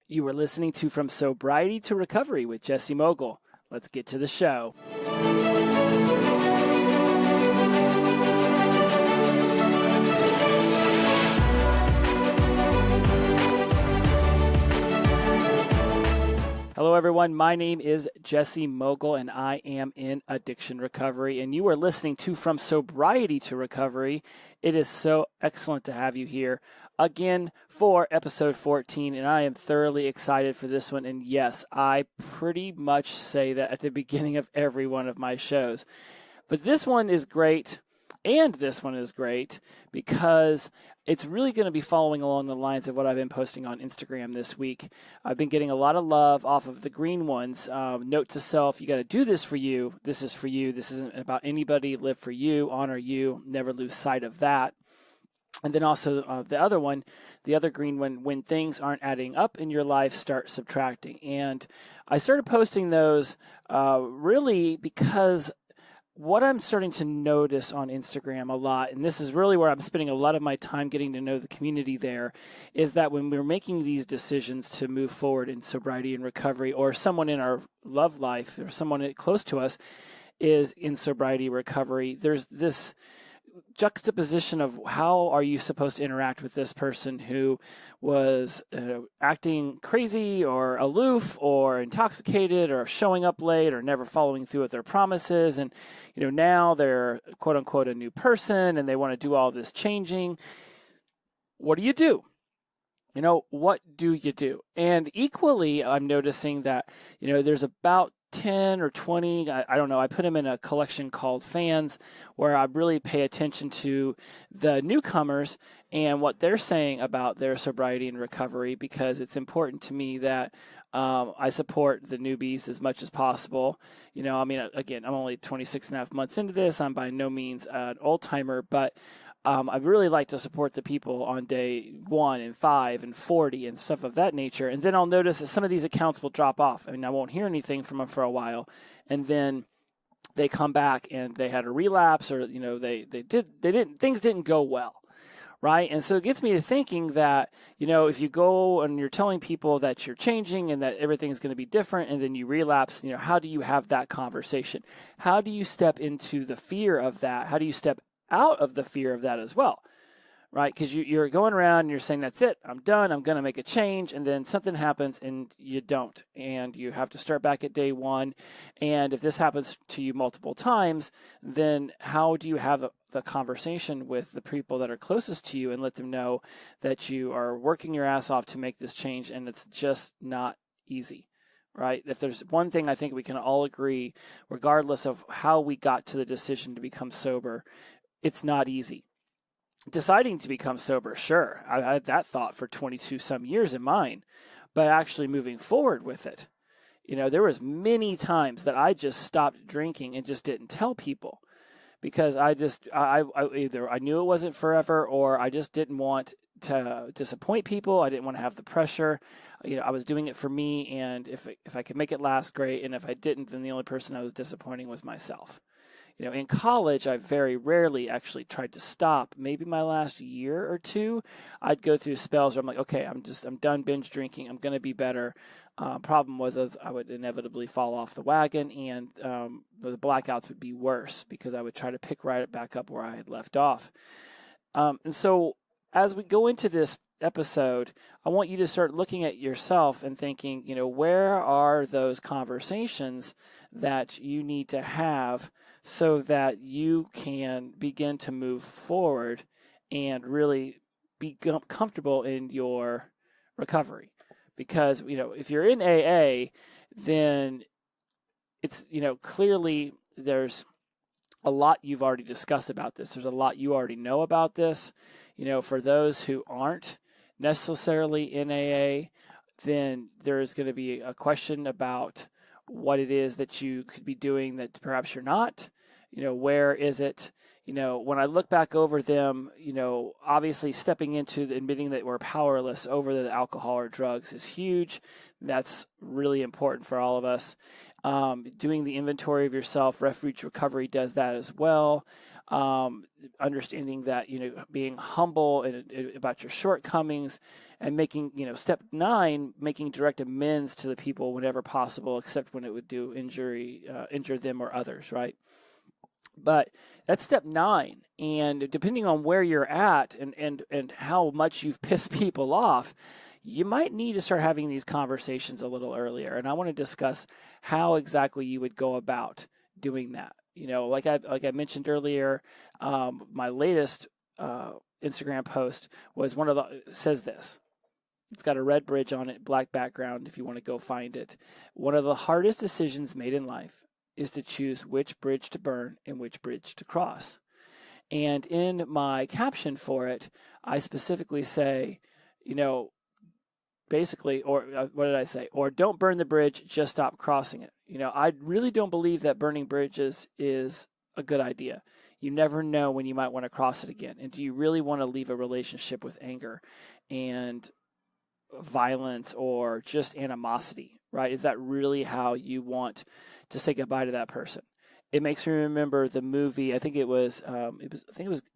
You are listening to From Sobriety to Recovery with Jesse Mogul. Let's get to the show. Hello, everyone. My name is Jesse Mogul, and I am in addiction recovery. And you are listening to From Sobriety to Recovery. It is so excellent to have you here again for episode 14, and I am thoroughly excited for this one. And yes, I pretty much say that at the beginning of every one of my shows. But this one is great, and this one is great because it's really going to be following along the lines of what I've been posting on Instagram this week. I've been getting a lot of love off of the green ones. Note to self, you got to do this for you. This is for you. This isn't about anybody. Live for you, honor you, never lose sight of that. And then also the other one, the other green one, when things aren't adding up in your life, start subtracting. And I started posting those really because what I'm starting to notice on Instagram a lot, and this is really where I'm spending a lot of my time getting to know the community there, is that when we're making these decisions to move forward in sobriety and recovery, or someone in our love life or someone close to us is in sobriety recovery, there's this juxtaposition of how are you supposed to interact with this person who was acting crazy or aloof or intoxicated or showing up late or never following through with their promises, and now they're quote unquote a new person and they want to do all this changing. What do you do? What do you do? And equally, I'm noticing that there's about 10 or 20, I don't know, I put them in a collection called fans, where I really pay attention to the newcomers and what they're saying about their sobriety and recovery, because it's important to me that I support the newbies as much as possible. Again, I'm only 26 and a half months into this. I'm by no means an old timer, but I really like to support the people on day 1 and 5 and 40 and stuff of that nature. And then I'll notice that some of these accounts will drop off. I won't hear anything from them for a while. And then they come back and they had a relapse, or, things didn't go well. Right. And so it gets me to thinking that, if you go and you're telling people that you're changing and that everything's going to be different, and then you relapse, how do you have that conversation? How do you step into the fear of that? How do you step out of the fear of that as well, right? Because you're going around and you're saying, that's it, I'm done, I'm going to make a change, and then something happens and you don't, and you have to start back at day 1. And if this happens to you multiple times, then how do you have the conversation with the people that are closest to you and let them know that you are working your ass off to make this change, and it's just not easy? Right? If there's one thing I think we can all agree, regardless of how we got to the decision to become sober, it's not easy. Deciding to become sober, sure, I had that thought for 22 some years in mind, but actually moving forward with it, there was many times that I just stopped drinking and just didn't tell people, because I either I knew it wasn't forever, or I just didn't want to disappoint people. I didn't want to have the pressure. I was doing it for me, and if I could make it last, great, and if I didn't, then the only person I was disappointing was myself. In college, I very rarely actually tried to stop. Maybe my last year or two, I'd go through spells where I'm like, okay, I'm done binge drinking. I'm going to be better. Problem was I would inevitably fall off the wagon, and the blackouts would be worse because I would try to pick right back up where I had left off. And so as we go into this episode, I want you to start looking at yourself and thinking, where are those conversations that you need to have so that you can begin to move forward and really be comfortable in your recovery. Because, if you're in AA, then it's, clearly there's a lot you've already discussed about this. There's a lot you already know about this. For those who aren't necessarily in AA, then there's going to be a question about what it is that you could be doing that perhaps you're not. Where is it? When I look back over them, obviously stepping into admitting that we're powerless over the alcohol or drugs is huge. That's really important for all of us. Doing the inventory of yourself, Refuge Recovery does that as well. Understanding that, being humble and about your shortcomings, and making, step 9, making direct amends to the people whenever possible, except when it would do injure them or others, right? But that's step 9. And depending on where you're at and how much you've pissed people off, you might need to start having these conversations a little earlier. And I want to discuss how exactly you would go about doing that. Like I mentioned earlier, my latest Instagram post was says this. It's got a red bridge on it, black background, if you want to go find it. One of the hardest decisions made in life is to choose which bridge to burn and which bridge to cross. And in my caption for it, I specifically say, basically, or what did I say? Or don't burn the bridge, just stop crossing it. I really don't believe that burning bridges is a good idea. You never know when you might want to cross it again. And do you really want to leave a relationship with anger and violence or just animosity, right? Is that really how you want to say goodbye to that person? It makes me remember the movie. I think it was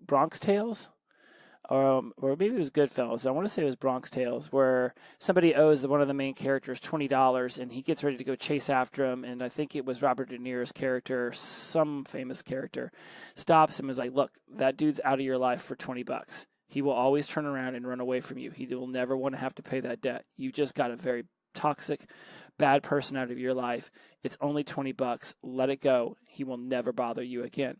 Bronx Tales, or maybe it was Goodfellas. I want to say it was Bronx Tales, where somebody owes one of the main characters $20, and he gets ready to go chase after him. And I think it was Robert De Niro's character, some famous character, stops him and is like, "Look, that dude's out of your life for $20. He will always turn around and run away from you. He will never want to have to pay that debt. You just got a very toxic, bad person out of your life. It's only $20. Let it go. He will never bother you again."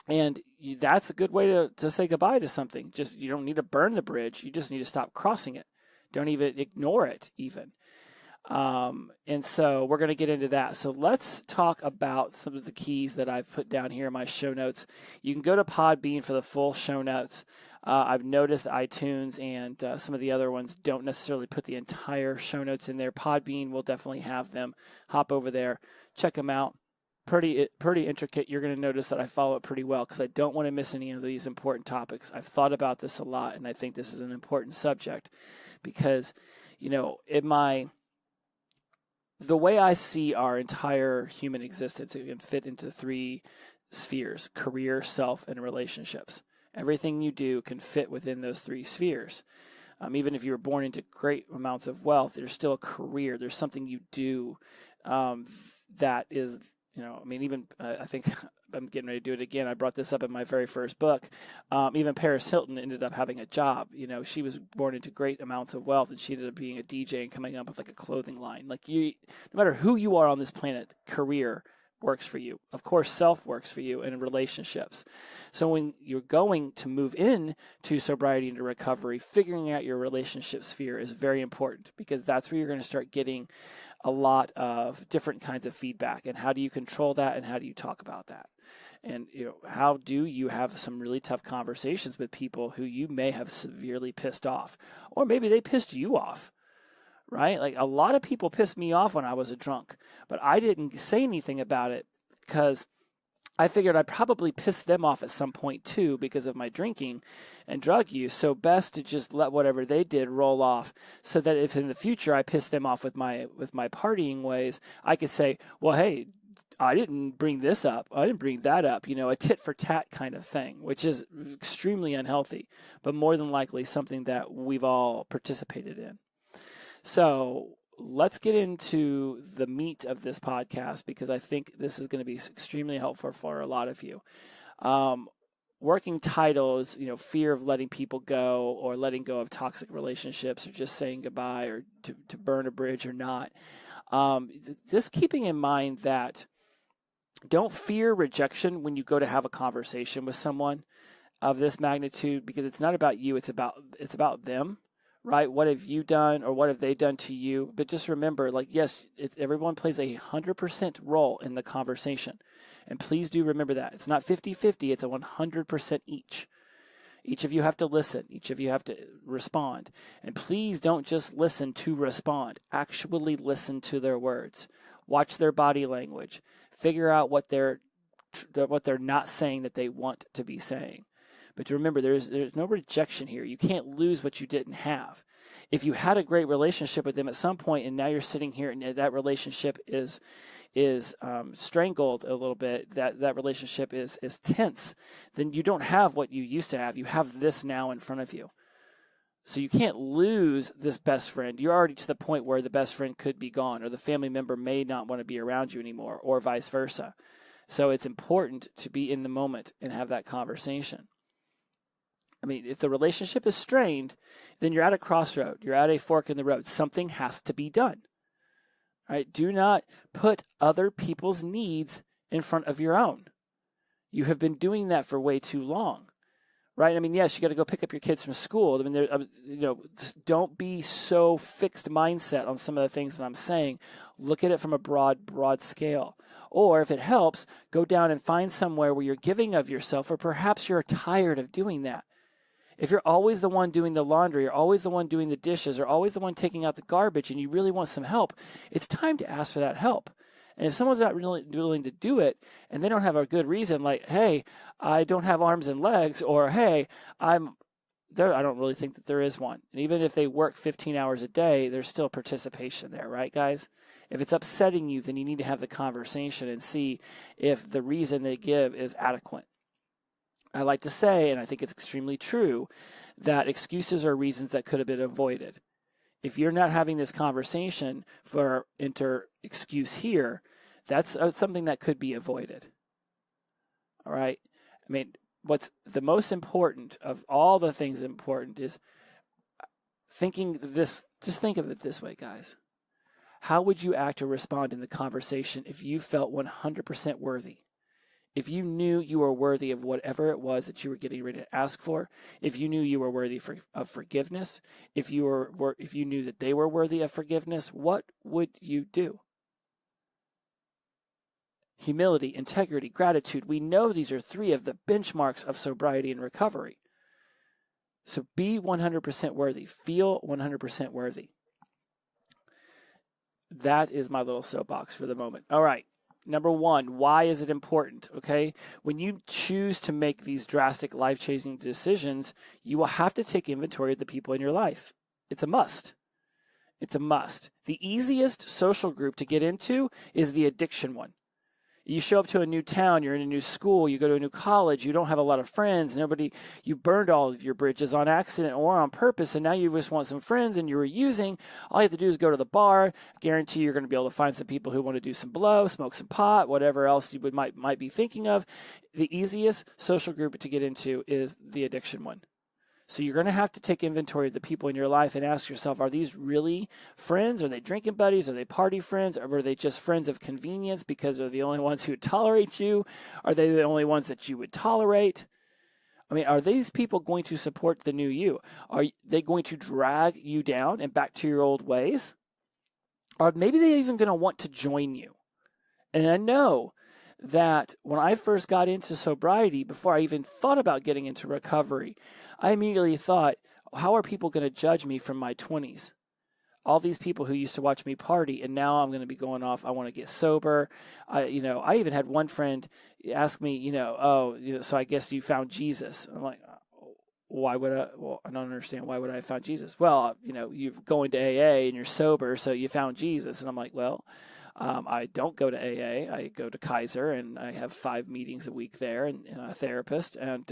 And that's a good way to say goodbye to something. You don't need to burn the bridge. You just need to stop crossing it. Don't even ignore it even. And so we're going to get into that. So let's talk about some of the keys that I've put down here in my show notes. You can go to Podbean for the full show notes. I've noticed that iTunes and some of the other ones don't necessarily put the entire show notes in there. Podbean will definitely have them. Hop over there, check them out. Pretty intricate. You're going to notice that I follow it pretty well because I don't want to miss any of these important topics. I've thought about this a lot, and I think this is an important subject because, the way I see our entire human existence, it can fit into 3 spheres: career, self, and relationships. Everything you do can fit within those 3 spheres. Even if you were born into great amounts of wealth, there's still a career. There's something you do that is, I think I'm getting ready to do it again. I brought this up in my very first book. Even Paris Hilton ended up having a job. She was born into great amounts of wealth, and she ended up being a DJ and coming up with like a clothing line. Like no matter who you are on this planet, career works for you. Of course, self works for you, and relationships. So when you're going to move in to sobriety and to recovery, figuring out your relationship sphere is very important because that's where you're going to start getting a lot of different kinds of feedback. And how do you control that, and how do you talk about that? And how do you have some really tough conversations with people who you may have severely pissed off, or maybe they pissed you off? Right? Like a lot of people pissed me off when I was a drunk, but I didn't say anything about it because I figured I'd probably piss them off at some point too because of my drinking and drug use. So best to just let whatever they did roll off, so that if in the future I piss them off with my partying ways, I could say, well, hey, I didn't bring this up. I didn't bring that up. A tit for tat kind of thing, which is extremely unhealthy, but more than likely something that we've all participated in. So let's get into the meat of this podcast because I think this is going to be extremely helpful for a lot of you. Working title is, fear of letting people go or letting go of toxic relationships or just saying goodbye or to burn a bridge or not. Just keeping in mind that don't fear rejection when you go to have a conversation with someone of this magnitude because it's not about you, it's about them. Right? What have you done or what have they done to you? But just remember, yes, everyone plays 100% role in the conversation. And please do remember that. It's not 50-50, it's a 100% each. Each of you have to listen. Each of you have to respond. And please don't just listen to respond. Actually listen to their words. Watch their body language. Figure out what they're what they're not saying that they want to be saying. But remember, there's no rejection here. You can't lose what you didn't have. If you had a great relationship with them at some point, and now you're sitting here and that relationship is strangled a little bit, that relationship is tense, then you don't have what you used to have. You have this now in front of you. So you can't lose this best friend. You're already to the point where the best friend could be gone, or the family member may not want to be around you anymore, or vice versa. So it's important to be in the moment and have that conversation. I mean, if the relationship is strained, then you're at a crossroad. You're at a fork in the road. Something has to be done. Right? Do not put other people's needs in front of your own. You have been doing that for way too long. Right? I mean, yes, you got to go pick up your kids from school. I mean, don't be so fixed mindset on some of the things that I'm saying. Look at it from a broad scale. Or if it helps, go down and find somewhere where you're giving of yourself, or perhaps you're tired of doing that. If you're always the one doing the laundry, or always the one doing the dishes, or always the one taking out the garbage, and you really want some help, it's time to ask for that help. And if someone's not really willing to do it, and they don't have a good reason, like, hey, I don't have arms and legs, or hey, I don't really think that there is one. And even if they work 15 hours a day, there's still participation there, right, guys? If it's upsetting you, then you need to have the conversation and see if the reason they give is adequate. I like to say, and I think it's extremely true, that excuses are reasons that could have been avoided. If you're not having this conversation for excuse here, that's something that could be avoided. All right? I mean, what's the most important of all the things important is thinking this. Just think of it this way, guys. How would you act or respond in the conversation if you felt 100% worthy? If you knew you were worthy of whatever it was that you were getting ready to ask for, if you knew you were worthy of forgiveness, if you knew that they were worthy of forgiveness, what would you do? Humility, integrity, gratitude. We know these are 3 of the benchmarks of sobriety and recovery. So be 100% worthy. Feel 100% worthy. That is my little soapbox for the moment. All right. Number 1, why is it important? Okay. When you choose to make these drastic life-changing decisions, you will have to take inventory of the people in your life. It's a must. It's a must. The easiest social group to get into is the addiction one. You show up to a new town, you're in a new school, you go to a new college, you don't have a lot of friends, you burned all of your bridges on accident or on purpose, and now you just want some friends and you were using. All you have to do is go to the bar. Guarantee you're going to be able to find some people who want to do some blow, smoke some pot, whatever else you might be thinking of. The easiest social group to get into is the addiction one. So you're going to have to take inventory of the people in your life and ask yourself, are these really friends? Are they drinking buddies? Are they party friends? Or are they just friends of convenience because they're the only ones who would tolerate you? Are they the only ones that you would tolerate? I mean, are these people going to support the new you? Are they going to drag you down and back to your old ways? Or maybe they're even going to want to join you. And I know that when I first got into sobriety, before I even thought about getting into recovery, I immediately thought, how are people going to judge me from my 20s? All these people who used to watch me party, and now I'm going to be going off. I want to get sober. I even had one friend ask me, so I guess you found Jesus. I'm like, why would I? Well, I don't understand. Why would I have found Jesus? Well, you're going to AA and you're sober, so you found Jesus. And I'm like, well, I don't go to AA. I go to Kaiser, and I have 5 meetings a week there and a therapist. And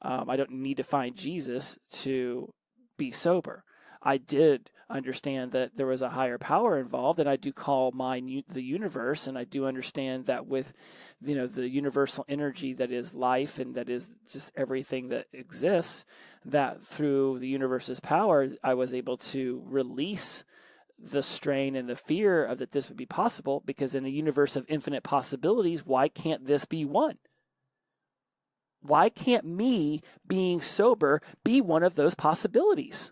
I don't need to find Jesus to be sober. I did understand that there was a higher power involved, and I do call mine the universe, and I do understand that with, the universal energy that is life and that is just everything that exists, that through the universe's power, I was able to release the strain and the fear of that this would be possible, because in a universe of infinite possibilities, why can't this be one? Why can't me being sober be one of those possibilities?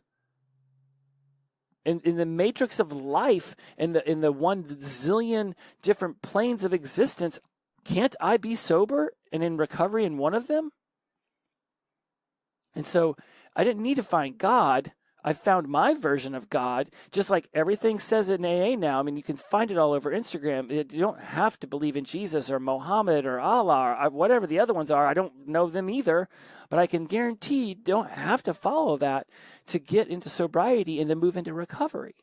In the matrix of life, in the 1 zillion different planes of existence, can't I be sober and in recovery in one of them? And so I didn't need to find God. I've found my version of God, just like everything says in AA now. I mean, you can find it all over Instagram. You don't have to believe in Jesus or Mohammed or Allah or whatever the other ones are. I don't know them either, but I can guarantee you don't have to follow that to get into sobriety and then move into recovery.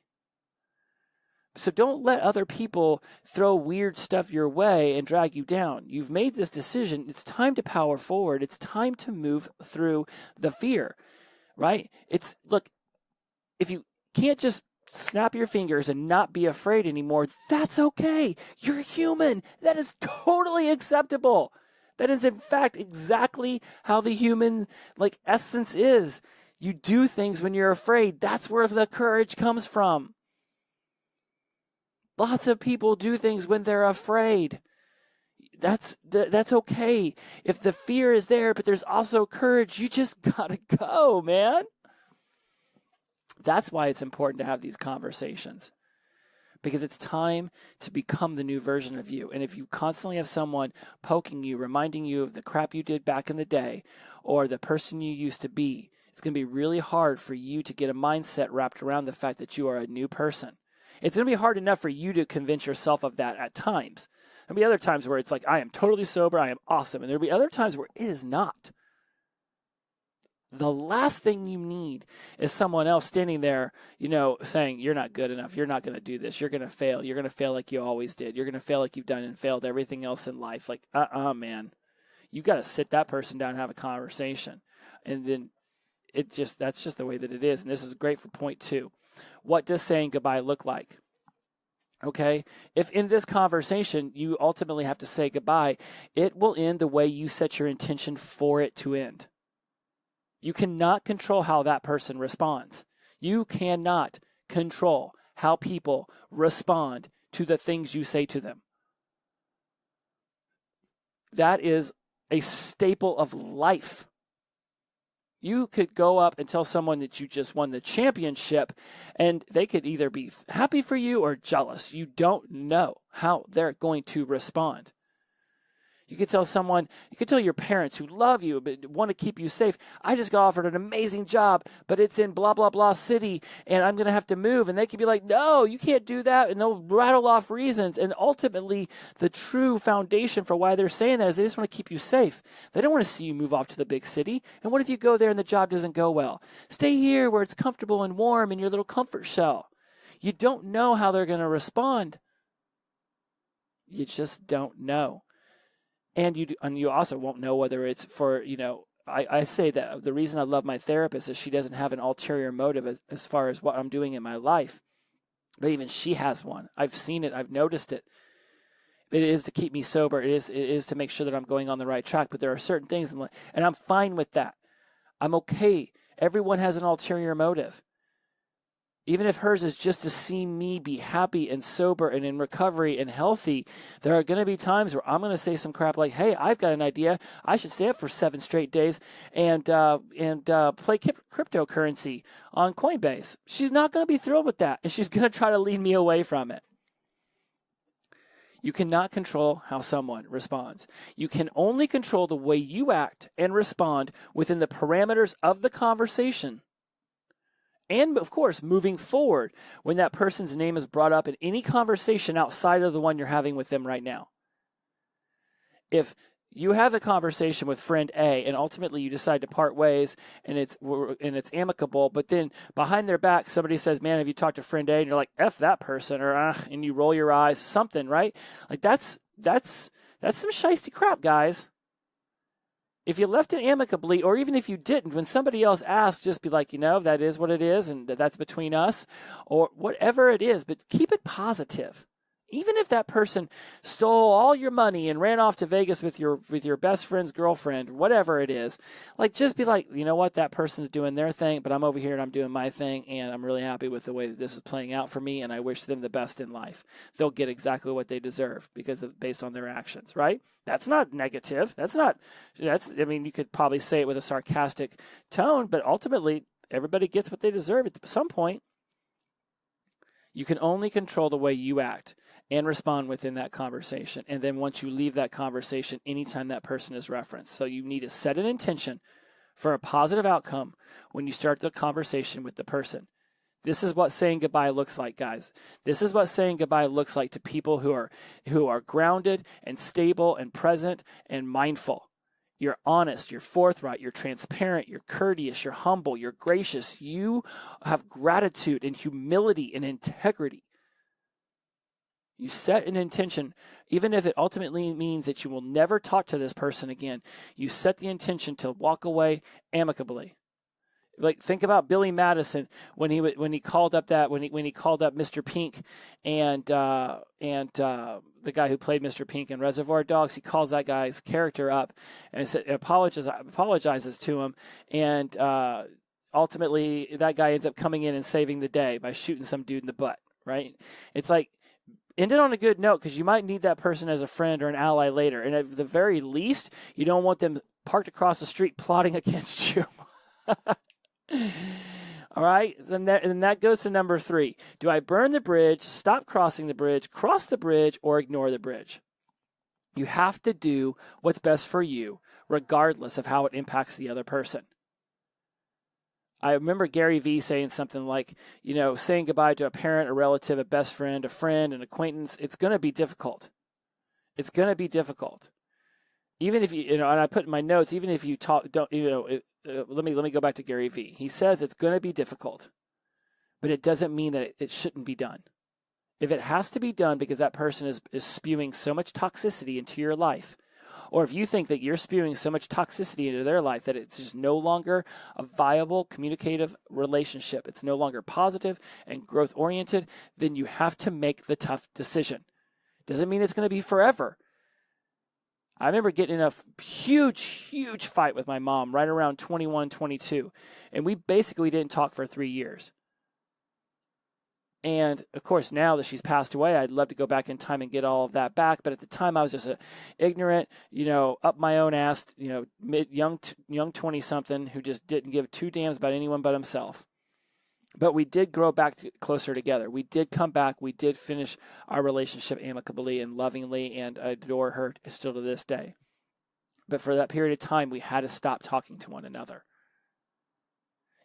So don't let other people throw weird stuff your way and drag you down. You've made this decision. It's time to power forward. It's time to move through the fear, right? Look, if you can't just snap your fingers and not be afraid anymore, that's okay. You're human. That is totally acceptable. That is, in fact, exactly how the human essence is. You do things when you're afraid. That's where the courage comes from. Lots of people do things when they're afraid. That's okay. If the fear is there, but there's also courage, you just gotta go, man. That's why it's important to have these conversations, because it's time to become the new version of you. And if you constantly have someone poking you, reminding you of the crap you did back in the day or the person you used to be, it's going to be really hard for you to get a mindset wrapped around the fact that you are a new person. It's going to be hard enough for you to convince yourself of that at times. There'll be other times where it's like, I am totally sober, I am awesome. And there'll be other times where it is not. The last thing you need is someone else standing there, saying, you're not good enough. You're not going to do this. You're going to fail. You're going to fail like you always did. You're going to fail like you've done and failed everything else in life. Like, man. You got to sit that person down and have a conversation. And then that's just the way that it is. And this is great for point 2. What does saying goodbye look like? Okay, if in this conversation you ultimately have to say goodbye, it will end the way you set your intention for it to end. You cannot control how that person responds. You cannot control how people respond to the things you say to them. That is a staple of life. You could go up and tell someone that you just won the championship, and they could either be happy for you or jealous. You don't know how they're going to respond. You could tell your parents who love you but want to keep you safe, I just got offered an amazing job, but it's in blah, blah, blah city, and I'm going to have to move. And they could be like, no, you can't do that. And they'll rattle off reasons. And ultimately, the true foundation for why they're saying that is they just want to keep you safe. They don't want to see you move off to the big city. And what if you go there and the job doesn't go well? Stay here where it's comfortable and warm in your little comfort shell. You don't know how they're going to respond. You just don't know. And you also won't know whether it's for, I say that the reason I love my therapist is she doesn't have an ulterior motive as far as what I'm doing in my life. But even she has one. I've seen it. I've noticed it. It is to keep me sober. It is to make sure that I'm going on the right track. But there are certain things, and I'm fine with that. I'm okay. Everyone has an ulterior motive. Even if hers is just to see me be happy and sober and in recovery and healthy, there are going to be times where I'm going to say some crap like, hey, I've got an idea. I should stay up for 7 straight days and play cryptocurrency on Coinbase. She's not going to be thrilled with that, and she's going to try to lead me away from it. You cannot control how someone responds. You can only control the way you act and respond within the parameters of the conversation. And, of course, moving forward when that person's name is brought up in any conversation outside of the one you're having with them right now. If you have a conversation with friend A and ultimately you decide to part ways and it's amicable, but then behind their back somebody says, man, have you talked to friend A? And you're like, F that person, or and you roll your eyes, something, right? Like that's some shiesty crap, guys. If you left it amicably, or even if you didn't, when somebody else asks, just be like, that is what it is, and that's between us, or whatever it is, but keep it positive. Even if that person stole all your money and ran off to Vegas with your best friend's girlfriend, whatever it is, just be like, you know what, that person's doing their thing, but I'm over here and I'm doing my thing, and I'm really happy with the way that this is playing out for me, and I wish them the best in life. They'll get exactly what they deserve based on their actions, right? That's not negative. You could probably say it with a sarcastic tone, but ultimately, everybody gets what they deserve at some point. You can only control the way you act and respond within that conversation. And then once you leave that conversation, anytime that person is referenced. So you need to set an intention for a positive outcome when you start the conversation with the person. This is what saying goodbye looks like, guys. This is what saying goodbye looks like to people who are grounded and stable and present and mindful. You're honest, you're forthright, you're transparent, you're courteous, you're humble, you're gracious. You have gratitude and humility and integrity. You set an intention, even if it ultimately means that you will never talk to this person again. You set the intention to walk away amicably. Like, think about Billy Madison when he called up Mr. Pink and the guy who played Mr. Pink in Reservoir Dogs. He calls that guy's character up and apologizes to him, and ultimately that guy ends up coming in and saving the day by shooting some dude in the butt. Right? It's like, end it on a good note, because you might need that person as a friend or an ally later, and at the very least, you don't want them parked across the street plotting against you. All right, then that goes to number 3. Do I burn the bridge, stop crossing the bridge, cross the bridge, or ignore the bridge? You have to do what's best for you, regardless of how it impacts the other person. I remember Gary Vee saying something like, saying goodbye to a parent, a relative, a best friend, a friend, an acquaintance, it's going to be difficult. It's going to be difficult. Even if and I put in my notes, even if you let me go back to Gary Vee. He says it's going to be difficult, but it doesn't mean that it shouldn't be done. If it has to be done because that person is spewing so much toxicity into your life, or if you think that you're spewing so much toxicity into their life that it's just no longer a viable communicative relationship, it's no longer positive and growth-oriented, then you have to make the tough decision. Doesn't mean it's going to be forever. I remember getting in a huge fight with my mom right around 21, 22, and we basically didn't talk for 3 years. And, of course, now that she's passed away, I'd love to go back in time and get all of that back. But at the time, I was just an ignorant, up my own ass, young 20-something who just didn't give two damns about anyone but himself. But we did grow back closer together. We did come back. We did finish our relationship amicably and lovingly, and I adore her still to this day. But for that period of time, we had to stop talking to one another.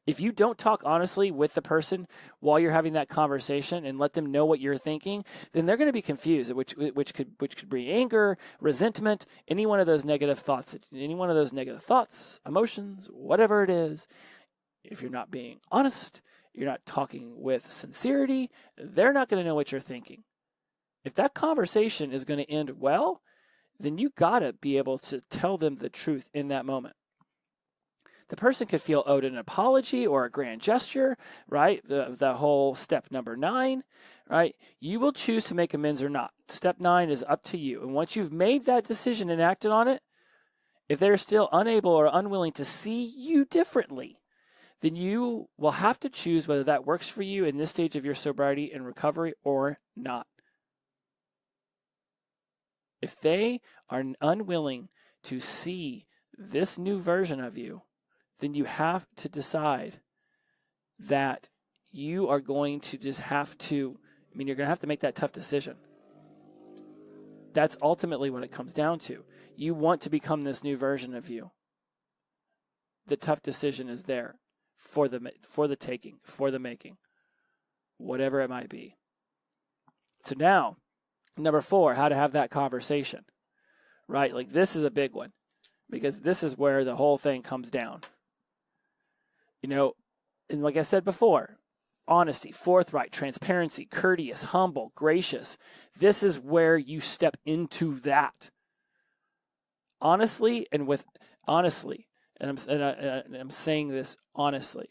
If you don't talk honestly with the person while you're having that conversation and let them know what you're thinking, then they're going to be confused, which could bring anger, resentment, any one of those negative thoughts, emotions, whatever it is. If you're not being honest, you're not talking with sincerity, they're not going to know what you're thinking. If that conversation is going to end well, then you got to be able to tell them the truth in that moment. The person could feel owed an apology or a grand gesture, right? The whole step number 9, right? You will choose to make amends or not. Step 9 is up to you. And once you've made that decision and acted on it, if they're still unable or unwilling to see you differently, then you will have to choose whether that works for you in this stage of your sobriety and recovery or not. If they are unwilling to see this new version of you, then you have to decide that you are going to just have to, you're going to have to make that tough decision. That's ultimately what it comes down to. You want to become this new version of you. The tough decision is there for the taking, for the making, whatever it might be. So now, number 4, how to have that conversation, right? Like, this is a big one because this is where the whole thing comes down. And like I said before, honesty, forthright, transparency, courteous, humble, gracious. This is where you step into that. Honestly, and I'm saying this honestly,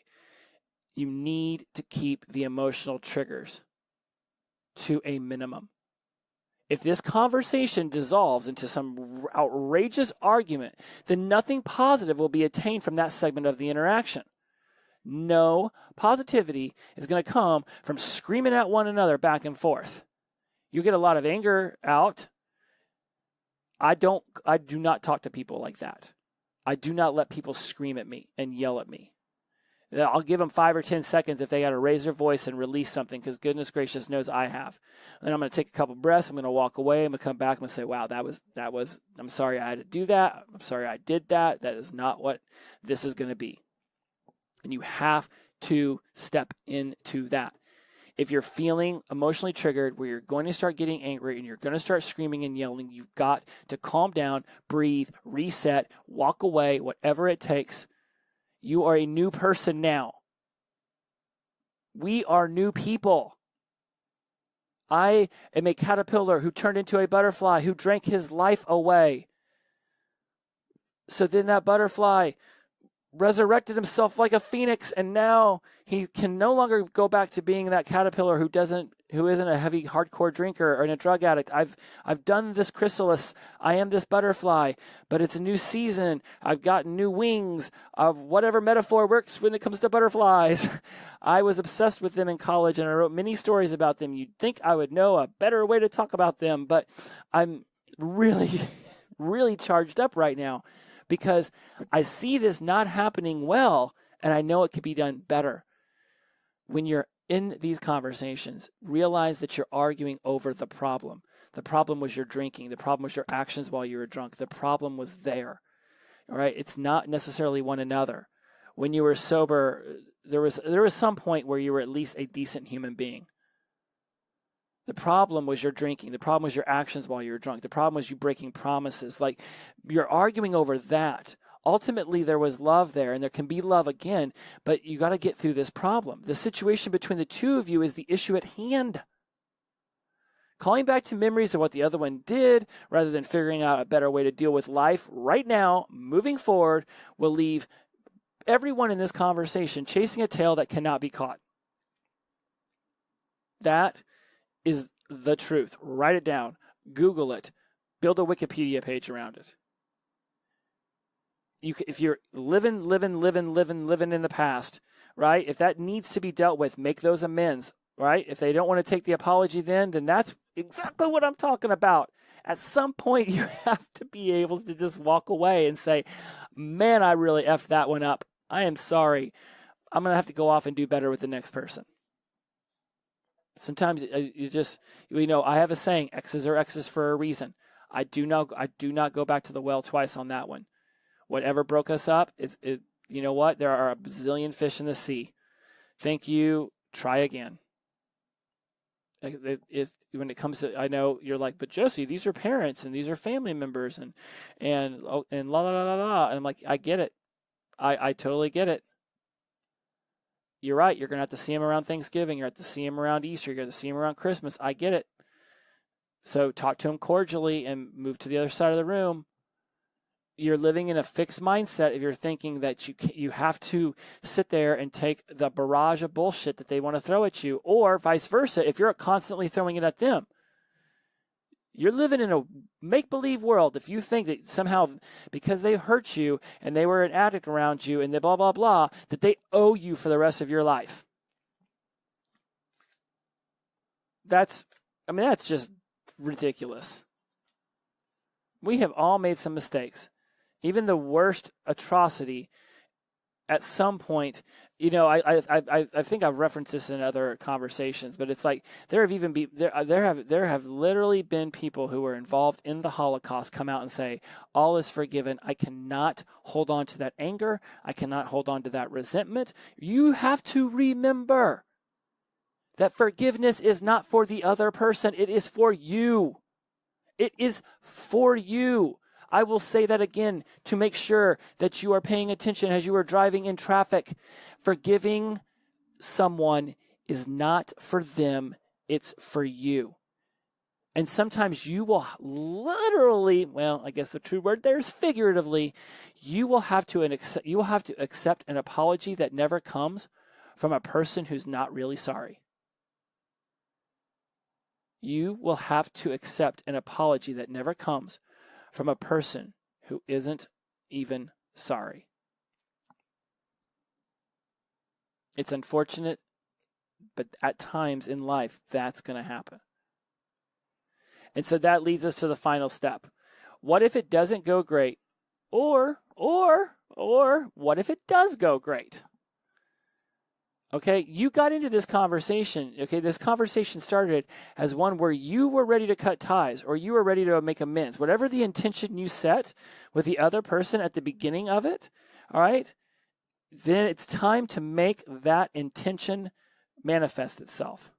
you need to keep the emotional triggers to a minimum. If this conversation dissolves into some outrageous argument, then nothing positive will be attained from that segment of the interaction. No positivity is going to come from screaming at one another back and forth. You get a lot of anger out. I do not talk to people like that. I do not let people scream at me and yell at me. I'll give them 5 or 10 seconds if they got to raise their voice and release something, because goodness gracious knows I have. And I'm going to take a couple breaths. I'm going to walk away. I'm going to come back. I'm going to say, wow, that was, I'm sorry I had to do that. I'm sorry I did that. That is not what this is going to be. And you have to step into that. If you're feeling emotionally triggered where you're going to start getting angry and you're going to start screaming and yelling, you've got to calm down, breathe, reset, walk away, whatever it takes. You are a new person now. We are new people. I am a caterpillar who turned into a butterfly, who drank his life away. So then that butterfly resurrected himself like a phoenix, and now he can no longer go back to being that caterpillar who isn't a heavy hardcore drinker or a drug addict. I've done this chrysalis. I am this butterfly, but it's a new season. I've got new wings of whatever metaphor works when it comes to butterflies. I was obsessed with them in college, and I wrote many stories about them. You'd think I would know a better way to talk about them, but I'm really, really charged up right now, because I see this not happening well, and I know it could be done better. When you're in these conversations, realize that you're arguing over the problem. The problem was your drinking. The problem was your actions while you were drunk. The problem was there. All right? It's not necessarily one another. When you were sober, there was some point where you were at least a decent human being. The problem was your drinking. The problem was your actions while you were drunk. The problem was you breaking promises. Like, you're arguing over that. Ultimately, there was love there, and there can be love again, but you got to get through this problem. The situation between the two of you is the issue at hand. Calling back to memories of what the other one did, rather than figuring out a better way to deal with life right now, moving forward, will leave everyone in this conversation chasing a tail that cannot be caught. That is the truth. Write it down. Google it. Build a Wikipedia page around it. If you're living in the past, right? If that needs to be dealt with, make those amends, right? If they don't want to take the apology then that's exactly what I'm talking about. At some point, you have to be able to just walk away and say, man, I really effed that one up. I am sorry. I'm going to have to go off and do better with the next person. Sometimes I have a saying, X's are X's for a reason. I do not go back to the well twice on that one. Whatever broke us up, you know what? There are a bazillion fish in the sea. Thank you. Try again. When it comes to, I know you're like, but Jesse, these are parents and these are family members and la la la la la. And I'm like, I get it. I totally get it. You're right. You're going to have to see him around Thanksgiving. You're going to have to see him around Easter. You're going to see him around Christmas. I get it. So talk to him cordially and move to the other side of the room. You're living in a fixed mindset if you're thinking that you have to sit there and take the barrage of bullshit that they want to throw at you, or vice versa if you're constantly throwing it at them. You're living in a make-believe world if you think that somehow because they hurt you and they were an addict around you and they blah, blah, blah, that they owe you for the rest of your life. That's just ridiculous. We have all made some mistakes. Even the worst atrocity at some point, I think I've referenced this in other conversations, but it's like there have literally been people who were involved in the Holocaust come out and say, all is forgiven. I cannot hold on to that anger. I cannot hold on to that resentment. You have to remember that forgiveness is not for the other person. It is for you. It is for you. I will say that again to make sure that you are paying attention as you are driving in traffic. Forgiving someone is not for them, it's for you. And sometimes you will literally, well, I guess the true word there is figuratively, you will have to accept an apology that never comes from a person who's not really sorry. You will have to accept an apology that never comes from a person who isn't even sorry. It's unfortunate, but at times in life, that's going to happen. And so that leads us to the final step. What if it doesn't go great? Or what if it does go great? Okay, you got into this conversation. Okay, this conversation started as one where you were ready to cut ties or you were ready to make amends. Whatever the intention you set with the other person at the beginning of it, all right, then it's time to make that intention manifest itself.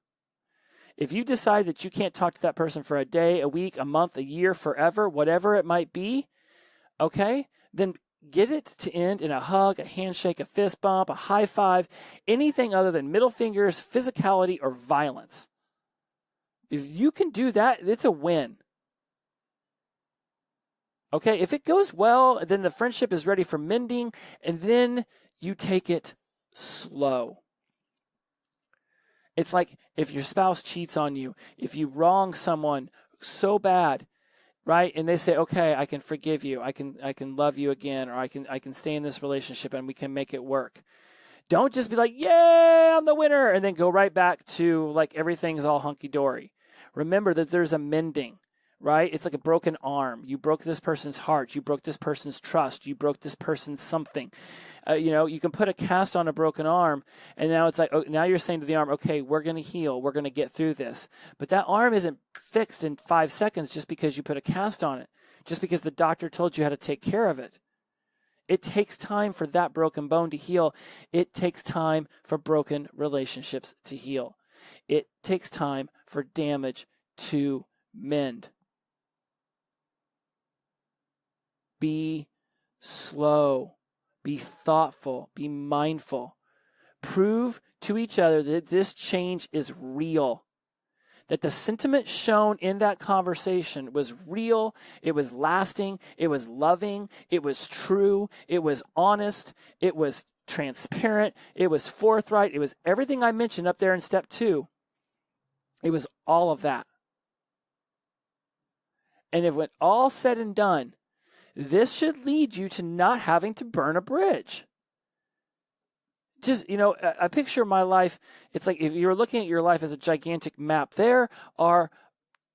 If you decide that you can't talk to that person for a day, a week, a month, a year, forever, whatever it might be, okay, then get it to end in a hug, a handshake, a fist bump, a high five, anything other than middle fingers, physicality, or violence. If you can do that, it's a win. Okay, if it goes well, then the friendship is ready for mending, and then you take it slow. It's like if your spouse cheats on you, if you wrong someone so bad, right? And they say, okay, I can forgive you. I can love you again, or I can stay in this relationship and we can make it work. Don't just be like, yeah, I'm the winner, and then go right back to like everything's all hunky-dory. Remember that there's a mending, right? It's like a broken arm. You broke this person's heart. You broke this person's trust. You broke this person's something. You can put a cast on a broken arm, and now it's like, now you're saying to the arm, okay, we're going to heal. We're going to get through this. But that arm isn't fixed in 5 seconds just because you put a cast on it, just because the doctor told you how to take care of it. It takes time for that broken bone to heal. It takes time for broken relationships to heal. It takes time for damage to mend. Be slow. Be thoughtful. Be mindful. Prove to each other that this change is real. That the sentiment shown in that conversation was real, it was lasting, it was loving, it was true, it was honest, it was transparent, it was forthright, it was everything I mentioned up there in step 2. It was all of that. And if when all said and done, this should lead you to not having to burn a bridge. Just, I picture my life, it's like if you're looking at your life as a gigantic map, there are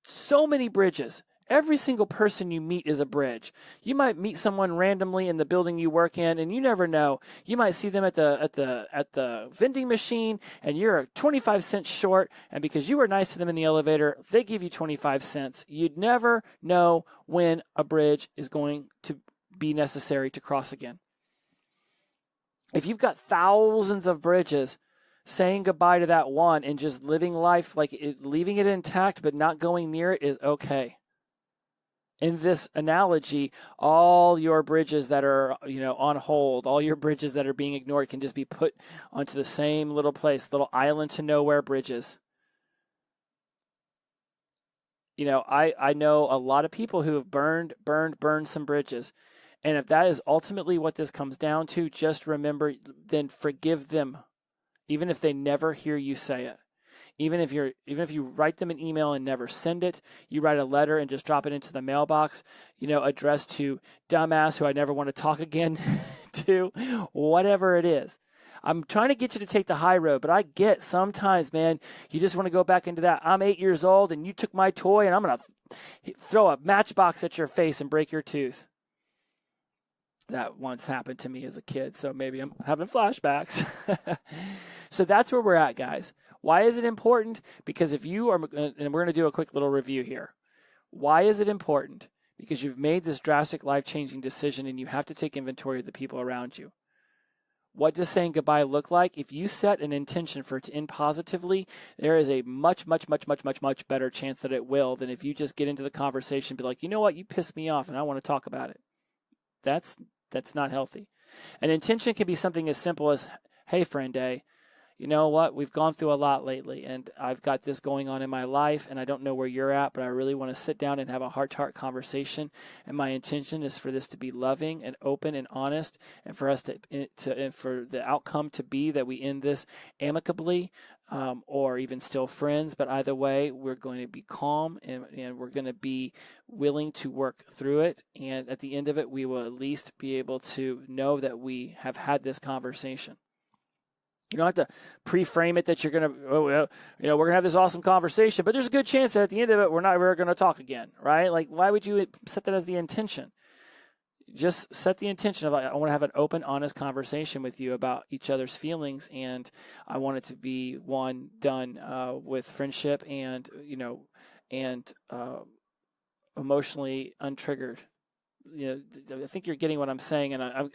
so many bridges. Every single person you meet is a bridge. You might meet someone randomly in the building you work in, and you never know. You might see them at the vending machine, and you're 25 cents short, and because you were nice to them in the elevator, they give you 25 cents. You'd never know when a bridge is going to be necessary to cross again. If you've got thousands of bridges, saying goodbye to that one and just living life leaving it intact but not going near it is okay. In this analogy, all your bridges that are, on hold, all your bridges that are being ignored can just be put onto the same little place, little island to nowhere bridges. I know a lot of people who have burned some bridges. And if that is ultimately what this comes down to, just remember, then forgive them, even if they never hear you say it. Even if you write them an email and never send it, you write a letter and just drop it into the mailbox, addressed to dumbass who I never want to talk again to, whatever it is. I'm trying to get you to take the high road, but I get sometimes, man, you just want to go back into that. I'm 8 years old and you took my toy and I'm going to throw a matchbox at your face and break your tooth. That once happened to me as a kid, so maybe I'm having flashbacks. So that's where we're at, guys. Why is it important? Because if you are, and we're going to do a quick little review here. Why is it important? Because you've made this drastic life-changing decision and you have to take inventory of the people around you. What does saying goodbye look like? If you set an intention for it to end positively, there is a much better chance that it will than if you just get into the conversation and be like, you know what, you pissed me off and I want to talk about it. That's not healthy. An intention can be something as simple as, hey, friend A, you know what? We've gone through a lot lately, and I've got this going on in my life, and I don't know where you're at, but I really want to sit down and have a heart-to-heart conversation, and my intention is for this to be loving and open and honest, and for us and for the outcome to be that we end this amicably, or even still friends. But either way, we're going to be calm, and we're going to be willing to work through it, and at the end of it, we will at least be able to know that we have had this conversation. You don't have to pre-frame it that you're going to, we're going to have this awesome conversation, but there's a good chance that at the end of it, we're not ever going to talk again, right? Like, why would you set that as the intention? just set the intention of, I want to have an open, honest conversation with you about each other's feelings, and I want it to be one done with friendship and emotionally untriggered. I think you're getting what I'm saying, and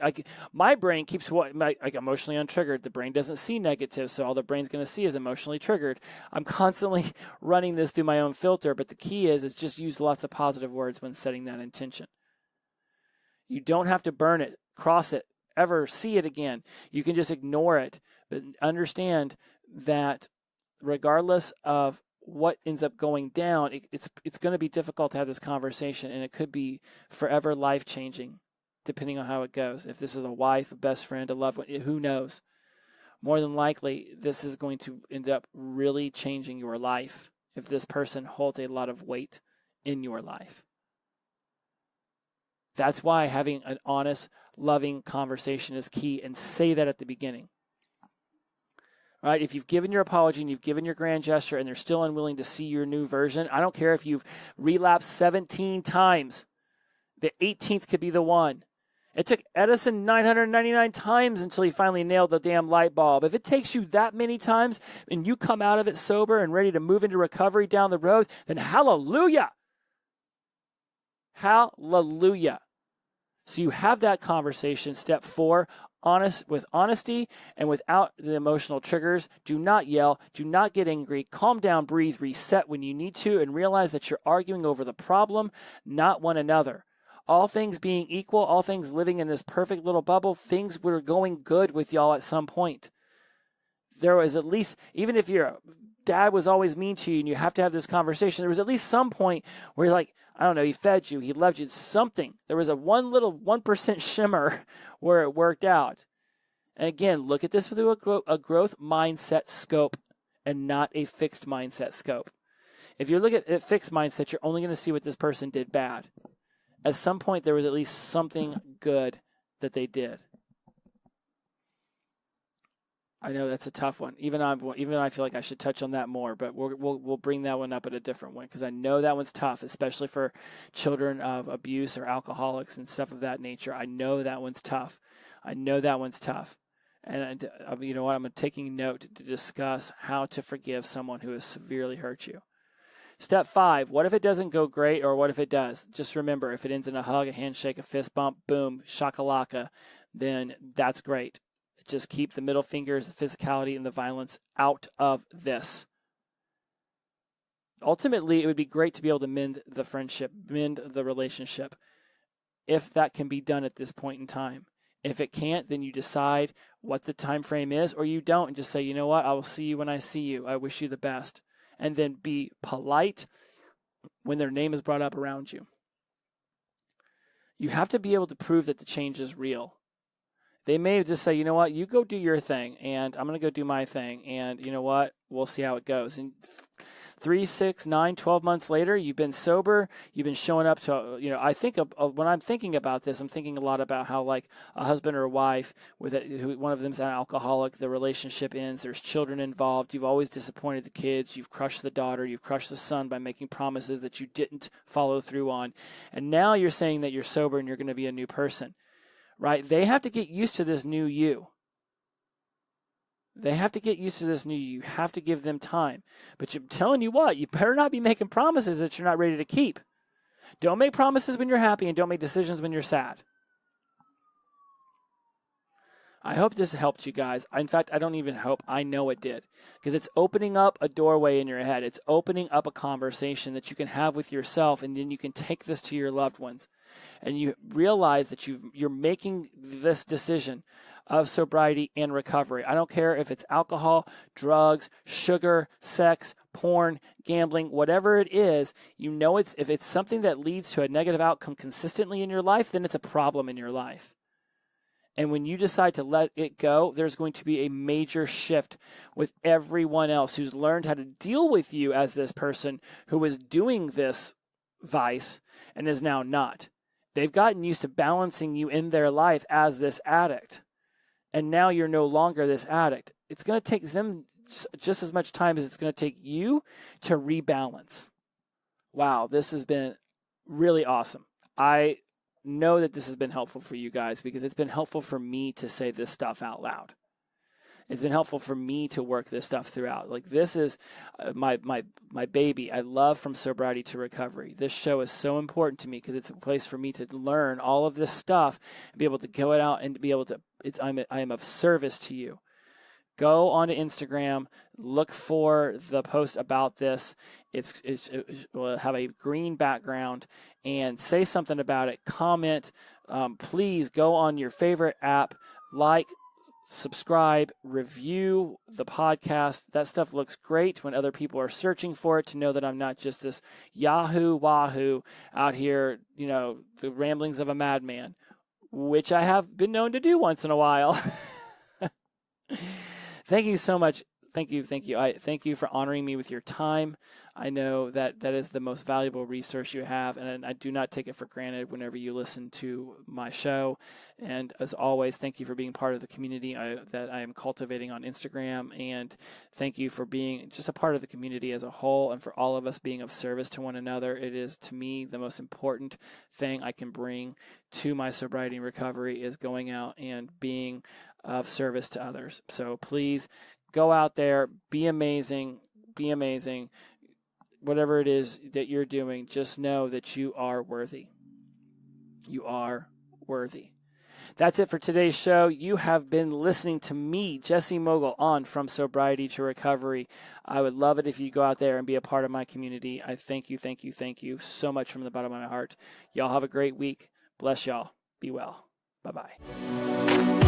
my brain keeps emotionally untriggered. The brain doesn't see negative, so all the brain's going to see is emotionally triggered. I'm constantly running this through my own filter, but the key is just use lots of positive words when setting that intention. You don't have to burn it, cross it, ever see it again. You can just ignore it, but understand that regardless of what ends up going down, it's going to be difficult to have this conversation, and it could be forever life-changing, depending on how it goes. If this is a wife, a best friend, a loved one, who knows? More than likely, this is going to end up really changing your life if this person holds a lot of weight in your life. That's why having an honest, loving conversation is key, and say that at the beginning. Right? If you've given your apology and you've given your grand gesture and they're still unwilling to see your new version, I don't care if you've relapsed 17 times. The 18th could be the one. It took Edison 999 times until he finally nailed the damn light bulb. If it takes you that many times and you come out of it sober and ready to move into recovery down the road, then hallelujah. Hallelujah. So you have that conversation. Step 4, with honesty and without the emotional triggers. Do not yell. Do not get angry. Calm down, breathe, reset when you need to, and realize that you're arguing over the problem, not one another. All things being equal, all things living in this perfect little bubble, things were going good with y'all at some point. There was at least, even if your dad was always mean to you and you have to have this conversation, there was at least some point where you're like, I don't know, he fed you, he loved you, something. There was a 1% shimmer where it worked out. And again, look at this through a growth mindset scope and not a fixed mindset scope. If you look at fixed mindset, you're only going to see what this person did bad. At some point, there was at least something good that they did. I know that's a tough one. Even I feel like I should touch on that more, but we'll bring that one up at a different one, because I know that one's tough, especially for children of abuse or alcoholics and stuff of that nature. I know that one's tough. And you know what? I'm taking note to discuss how to forgive someone who has severely hurt you. Step 5, what if it doesn't go great, or what if it does? Just remember, if it ends in a hug, a handshake, a fist bump, boom, shakalaka, then that's great. Just keep the middle fingers, the physicality, and the violence out of this. Ultimately, it would be great to be able to mend the friendship, mend the relationship, if that can be done at this point in time. If it can't, then you decide what the time frame is, or you don't, and just say, you know what, I will see you when I see you. I wish you the best. And then be polite when their name is brought up around you. You have to be able to prove that the change is real. They may just say, you know what, you go do your thing, and I'm going to go do my thing, and you know what, we'll see how it goes. And 3, 6, 9, 12 months later, you've been sober, you've been showing up to, I think when I'm thinking about this, I'm thinking a lot about how, like, a husband or a wife, one of them's an alcoholic, the relationship ends, there's children involved, you've always disappointed the kids, you've crushed the daughter, you've crushed the son by making promises that you didn't follow through on, and now you're saying that you're sober and you're going to be a new person, right? They have to get used to this new you. They have to get used to this new you. You have to give them time. But I'm telling you what, you better not be making promises that you're not ready to keep. Don't make promises when you're happy, and don't make decisions when you're sad. I hope this helped you guys. In fact, I don't even hope. I know it did. Because it's opening up a doorway in your head. It's opening up a conversation that you can have with yourself, and then you can take this to your loved ones. And you realize that you're making this decision of sobriety and recovery. I don't care if it's alcohol, drugs, sugar, sex, porn, gambling, whatever it is, if it's something that leads to a negative outcome consistently in your life, then it's a problem in your life. And when you decide to let it go, there's going to be a major shift with everyone else who's learned how to deal with you as this person who was doing this vice and is now not. They've gotten used to balancing you in their life as this addict. And now you're no longer this addict. It's going to take them just as much time as it's going to take you to rebalance. Wow, this has been really awesome. I know that this has been helpful for you guys, because it's been helpful for me to say this stuff out loud. It's been helpful for me to work this stuff throughout. Like, this is my baby. I love From Sobriety to Recovery. This show is so important to me because it's a place for me to learn all of this stuff and be able to go out and be able to, I am of service to you. Go onto Instagram, look for the post about this. It will have a green background, and say something about it. Comment. Please go on your favorite app, like, subscribe, review the podcast. That stuff looks great when other people are searching for it, to know that I'm not just this Yahoo Wahoo out here, the ramblings of a madman, which I have been known to do once in a while. Thank you so much. Thank you. I thank you for honoring me with your time. I know that is the most valuable resource you have, and I do not take it for granted whenever you listen to my show. And as always, thank you for being part of the community that I am cultivating on Instagram, and thank you for being just a part of the community as a whole, and for all of us being of service to one another. It is, to me, the most important thing I can bring to my sobriety and recovery is going out and being of service to others. So please go out there, be amazing. Whatever it is that you're doing, just know that you are worthy. You are worthy. That's it for today's show. You have been listening to me, Jesse Mogul, on From Sobriety to Recovery. I would love it if you go out there and be a part of my community. I thank you so much from the bottom of my heart. Y'all have a great week. Bless y'all. Be well. Bye-bye.